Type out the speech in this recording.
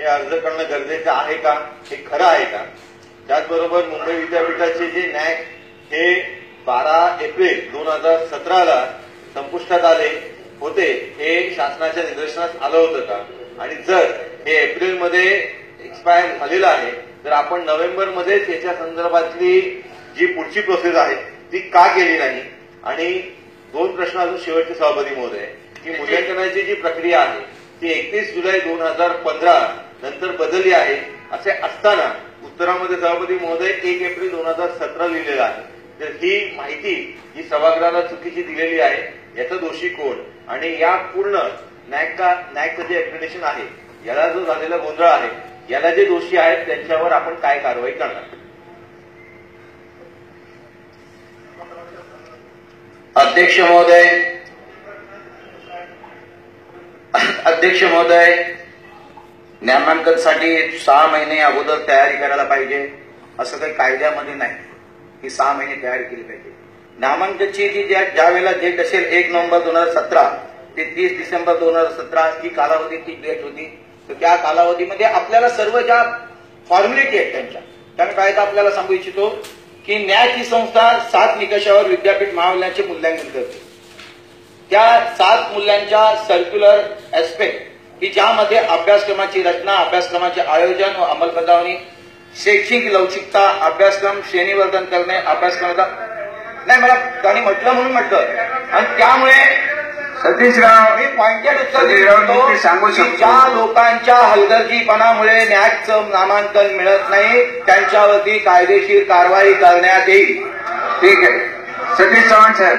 हे अर्ज करणं गरजेचं आहे का, हे खरं आहे का? त्याचबरोबर मुंबई विद्यापीठाचे जे नॅक हे 12 एप्रिल 2017ला संपुष्टात आले होते, हे शासनाच्या निदर्शनास आलं होतं का? आणि जर हे एप्रिलमध्ये एक्सपायर झालेलं आहे तर आपण नोव्हेंबरमध्येच याच्या संदर्भातली जी पुढची प्रोसेस आहे ती का केली नाही? आणि 2 प्रश्न अजून शेवटचे सभापती महोदय, की मूल्यांकनाची जी प्रक्रिया आहे ती 31 जुलै 2015 नंतर बदलली आहे असे असताना उत्तरामध्ये सभापती महोदय 1 एप्रिल 2017 लिहिलेलं आहे. तर ही माहिती जी सभागृहाला चुकीची दिलेली आहे याचा दोषी कोण? आणि या पूर्ण नॅकचं जे एक्रेडिटेशन आहे याला जो झालेला गोंधळ आहे, याला जे दोषी आहेत त्यांच्यावर आपण काय कारवाई करणार? अध्यक्ष महोदय, नामांकनासाठी 6 महिने अगोदर तयारी करायला पाहिजे असं काही कायद्यामध्ये नाही की 6 महिने तयारी केली पाहिजे. नामांकनाची जी ज्या वेळेला डेट असेल 1 नोव्हेंबर 2017 ते 30 डिसेंबर 2017 ही कालावधीची डेट होती. तर त्या कालावधीमध्ये आपल्याला सर्व ज्या फॉर्मॅलिटी आहेत त्यानं काय तर आपल्याला सांगू इच्छितो की न्याय ही संस्था 7 निकषावर विद्यापीठ महाविद्यालयाचे मूल्यांकन करते. त्या 7 मूल्यांच्या सर्क्युलर ऍस्पेक्ट की ज्यामध्ये अभ्यासक्रमाची रचना, अभ्यासक्रमाचे आयोजन व अंमलबजावणी, शैक्षणिक लवचिकता, अभ्यासक्रम श्रेणीवर्धन करणे, अभ्यासक्रमाचा नाही मला त्यांनी म्हटलं म्हणून म्हटलं. आणि त्यामुळे सतीशराव मी पॉइंटेड उत्तर देतो सांगू की शकतो ज्या लोकांच्या हलगर्जीपणामुळे न्यायचं नामांकन मिळत नाही त्यांच्यावरती कायदेशीर कारवाई करण्यात येईल. ठीक आहे. सतीश चव्हाण साहेब.